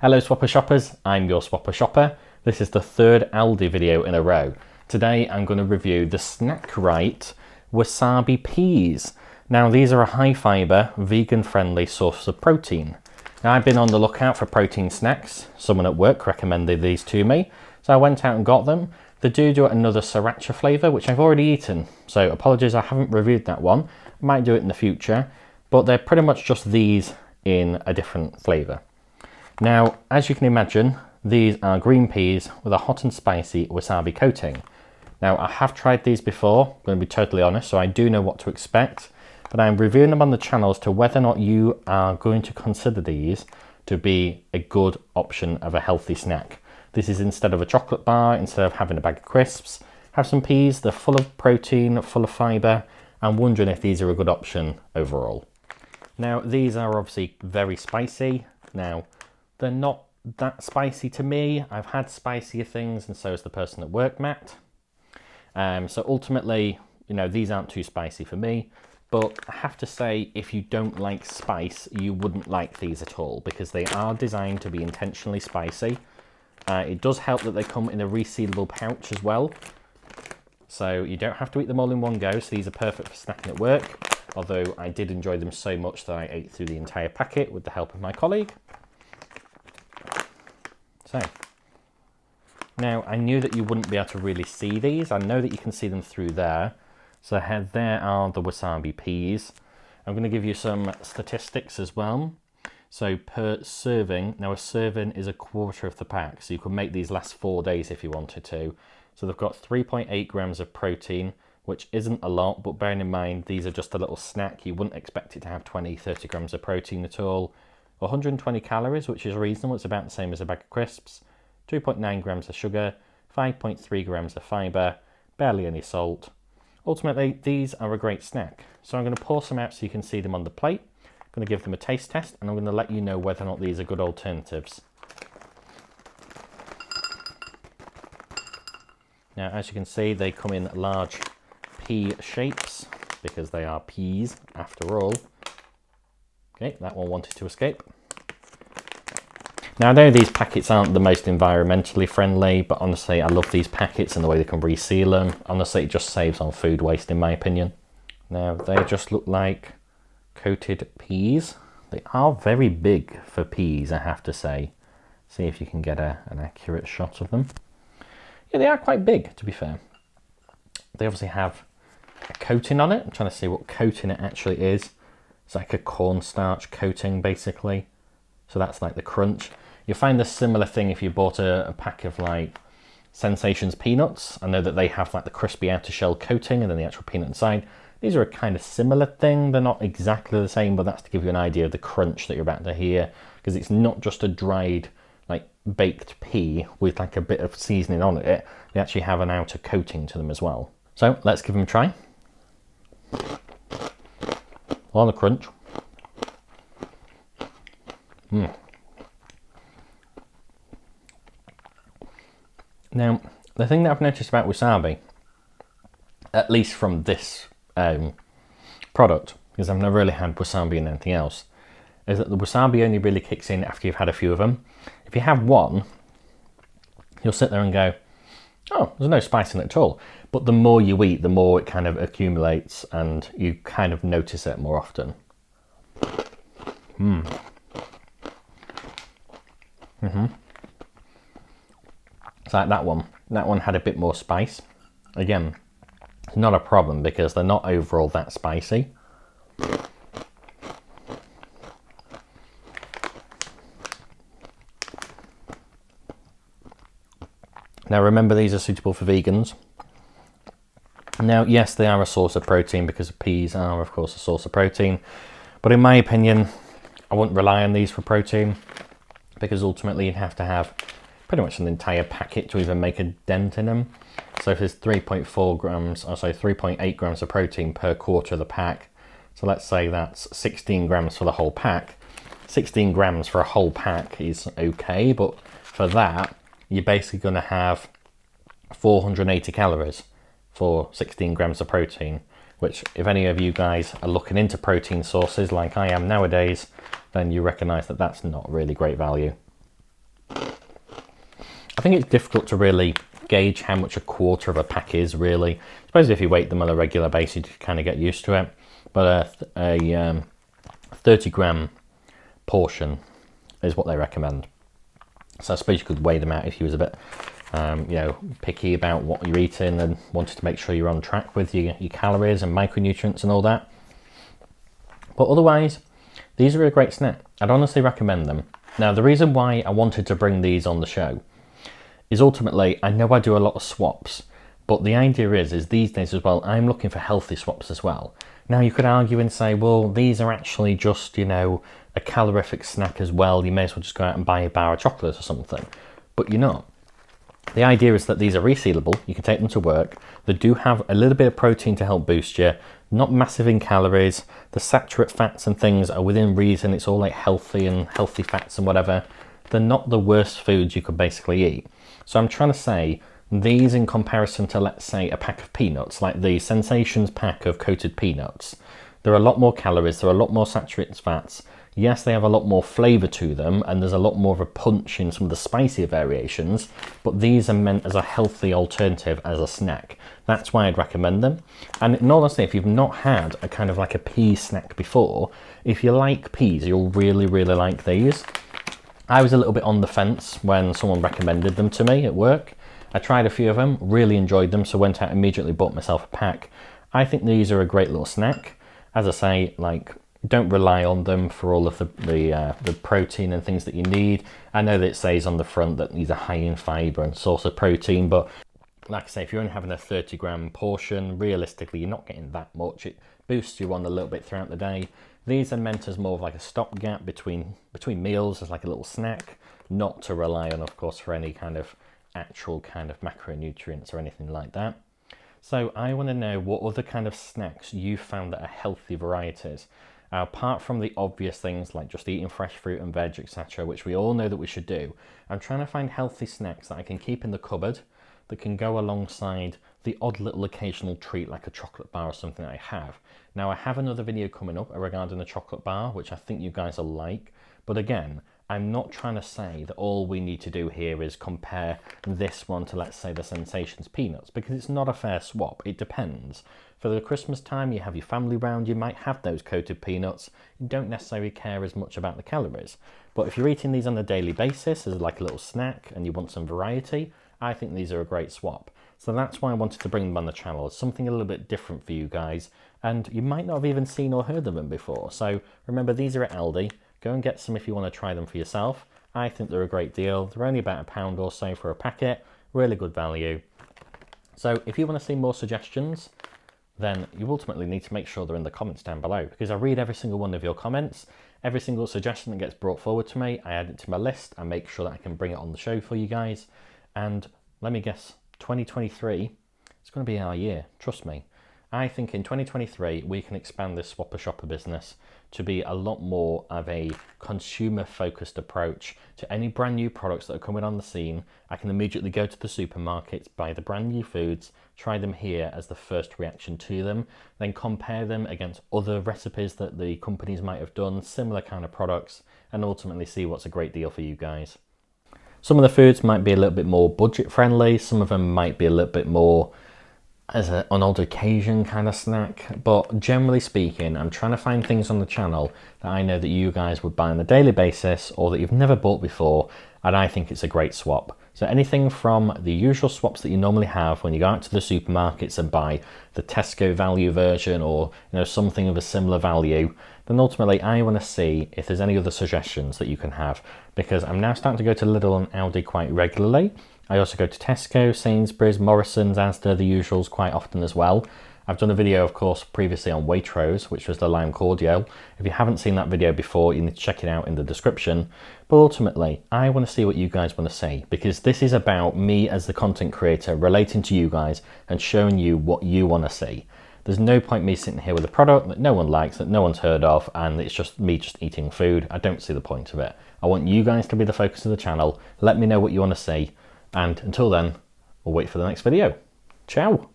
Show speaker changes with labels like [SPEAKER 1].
[SPEAKER 1] Hello Swapper Shoppers, I'm your Swapper Shopper. This is the third Aldi video in a row. Today I'm going to review the Snack Right Wasabi Peas. Now these are a high fibre, vegan friendly source of protein. Now I've been on the lookout for protein snacks. Someone at work recommended these to me, so I went out and got them. They do another sriracha flavour, which I've already eaten, so apologies I haven't reviewed that one. I might do it in the future, but they're pretty much just these in a different flavour. Now, as you can imagine, these are green peas with a hot and spicy wasabi coating. Now, I have tried these before, I'm going to be totally honest, so I do know what to expect, but I'm reviewing them on the channel as to whether or not you are going to consider these to be a good option of a healthy snack. This is instead of a chocolate bar, instead of having a bag of crisps, have some peas, they're full of protein, full of fibre. I'm wondering if these are a good option overall. Now, these are obviously very spicy. Now, they're not that spicy to me. I've had spicier things, and so has the person at work, Matt. So ultimately, you know, these aren't too spicy for me. But I have to say, if you don't like spice, you wouldn't like these at all, because they are designed to be intentionally spicy. It does help that they come in a resealable pouch as well. So you don't have to eat them all in one go. So these are perfect for snacking at work. Although I did enjoy them so much that I ate through the entire packet with the help of my colleague. So, now I knew that you wouldn't be able to really see these. I know that you can see them through there. So there are the wasabi peas. I'm going to give you some statistics as well. So per serving, now a serving is a quarter of the pack. So you could make these last 4 days if you wanted to. So they've got 3.8 grams of protein, which isn't a lot, but bearing in mind, these are just a little snack. You wouldn't expect it to have 20, 30 grams of protein at all. 120 calories, which is reasonable. It's about the same as a bag of crisps. 2.9 grams of sugar, 5.3 grams of fibre, barely any salt. Ultimately, these are a great snack. So I'm going to pour some out so you can see them on the plate. I'm going to give them a taste test, and I'm going to let you know whether or not these are good alternatives. Now, as you can see, they come in large pea shapes, because they are peas after all. Okay, that one wanted to escape. Now I know these packets aren't the most environmentally friendly, but honestly I love these packets and the way they can reseal them. Honestly, it just saves on food waste in my opinion. Now they just look like coated peas. They are very big for peas, I have to say. See if you can get an accurate shot of them. Yeah, they are quite big, to be fair. They obviously have a coating on it. I'm trying to see what coating it actually is. It's like a cornstarch coating, basically. So that's like the crunch. You'll find a similar thing if you bought a pack of like Sensations peanuts. I know that they have like the crispy outer shell coating and then the actual peanut inside. These are a kind of similar thing. They're not exactly the same, but that's to give you an idea of the crunch that you're about to hear. Because it's not just a dried, like baked pea with like a bit of seasoning on it. They actually have an outer coating to them as well. So let's give them a try. A lot of crunch. Now, the thing that I've noticed about wasabi, at least from this product, because I've never really had wasabi in anything else, is that the wasabi only really kicks in after you've had a few of them. If you have one, you'll sit there and go, oh, there's no spice in it at all. But the more you eat, the more it kind of accumulates and you kind of notice it more often. It's like that one. That one had a bit more spice. Again, it's not a problem because they're not overall that spicy. Now remember, these are suitable for vegans. Now, yes, they are a source of protein because peas are, of course, a source of protein. But in my opinion, I wouldn't rely on these for protein because ultimately you'd have to have pretty much an entire packet to even make a dent in them. So if there's 3.4 grams, or sorry, 3.8 grams of protein per quarter of the pack, so let's say that's 16 grams for the whole pack. 16 grams for a whole pack is okay, but for that, you're basically going to have 480 calories for 16 grams of protein, which if any of you guys are looking into protein sources like I am nowadays, then you recognise that that's not really great value. think it's difficult to really gauge how much a quarter of a pack is really. I suppose if you weight them on a regular basis, you kind of get used to it. But a 30 gram portion is what they recommend. So I suppose you could weigh them out if you was a bit, you know, picky about what you're eating and wanted to make sure you're on track with your calories and micronutrients and all that. But otherwise, these are a great snack. I'd honestly recommend them. Now, the reason why I wanted to bring these on the show is ultimately, I know I do a lot of swaps, but the idea is these days as well, I'm looking for healthy swaps as well. Now, you could argue and say, well, these are actually just, you know, a calorific snack as well. You may as well just go out and buy a bar of chocolate or something, but you're not. The idea is that these are resealable. You can take them to work. They do have a little bit of protein to help boost you. Not massive in calories. The saturated fats and things are within reason. It's all like healthy and healthy fats and whatever. They're not the worst foods you could basically eat. So I'm trying to say these in comparison to, let's say, a pack of peanuts, like the Sensations pack of coated peanuts. There are a lot more calories. There are a lot more saturated fats. Yes, they have a lot more flavour to them, and there's a lot more of a punch in some of the spicier variations, but these are meant as a healthy alternative as a snack. That's why I'd recommend them. And in all honesty, if you've not had a kind of like a pea snack before, if you like peas, you'll really, really like these. I was a little bit on the fence when someone recommended them to me at work. I tried a few of them, really enjoyed them, so went out and immediately bought myself a pack. I think these are a great little snack. As I say, like, don't rely on them for all of the protein and things that you need. I know that it says on the front that these are high in fibre and source of protein, but like I say, if you're only having a 30 gram portion, realistically, you're not getting that much. It boosts you on a little bit throughout the day. These are meant as more of like a stopgap between meals, as like a little snack, not to rely on, of course, for any kind of actual kind of macronutrients or anything like that. So I want to know what other kind of snacks you found that are healthy varieties. Apart from the obvious things like just eating fresh fruit and veg, etc., which we all know that we should do, I'm trying to find healthy snacks that I can keep in the cupboard that can go alongside the odd little occasional treat like a chocolate bar or something that I have. Now, I have another video coming up regarding the chocolate bar, which I think you guys will like, but again, I'm not trying to say that all we need to do here is compare this one to, let's say, the Sensations peanuts, because it's not a fair swap. It depends. For the Christmas time, you have your family round, you might have those coated peanuts. You don't necessarily care as much about the calories. But if you're eating these on a daily basis as like a little snack and you want some variety, I think these are a great swap. So that's why I wanted to bring them on the channel. It's something a little bit different for you guys, and you might not have even seen or heard of them before. So remember, these are at Aldi. Go and get some if you want to try them for yourself. I think they're a great deal. They're only about £1 or so for a packet. Really good value. So if you want to see more suggestions, then you ultimately need to make sure they're in the comments down below, because I read every single one of your comments. Every single suggestion that gets brought forward to me, I add it to my list and make sure that I can bring it on the show for you guys. And let me guess, 2023, it's going to be our year, trust me. I think in 2023, we can expand this Swapper Shopper business to be a lot more of a consumer-focused approach to any brand new products that are coming on the scene. I can immediately go to the supermarkets, buy the brand new foods, try them here as the first reaction to them, then compare them against other recipes that the companies might have done, similar kind of products, and ultimately see what's a great deal for you guys. Some of the foods might be a little bit more budget-friendly, some of them might be a little bit more as an odd occasion kind of snack, but generally speaking, I'm trying to find things on the channel that I know that you guys would buy on a daily basis or that you've never bought before, and I think it's a great swap. So anything from the usual swaps that you normally have when you go out to the supermarkets and buy the Tesco value version, or something of a similar value, then ultimately I want to see if there's any other suggestions that you can have, because I'm now starting to go to Lidl and Aldi quite regularly. I also go to Tesco, Sainsbury's, Morrison's, Asda, the usuals quite often as well. I've done a video, of course, previously on Waitrose, which was the lime cordial. If you haven't seen that video before, you need to check it out in the description. But ultimately, I want to see what you guys want to see, because this is about me as the content creator relating to you guys and showing you what you want to see. There's no point me sitting here with a product that no one likes, that no one's heard of, and it's just me just eating food. I don't see the point of it. I want you guys to be the focus of the channel. Let me know what you want to see. And until then, we'll wait for the next video. Ciao!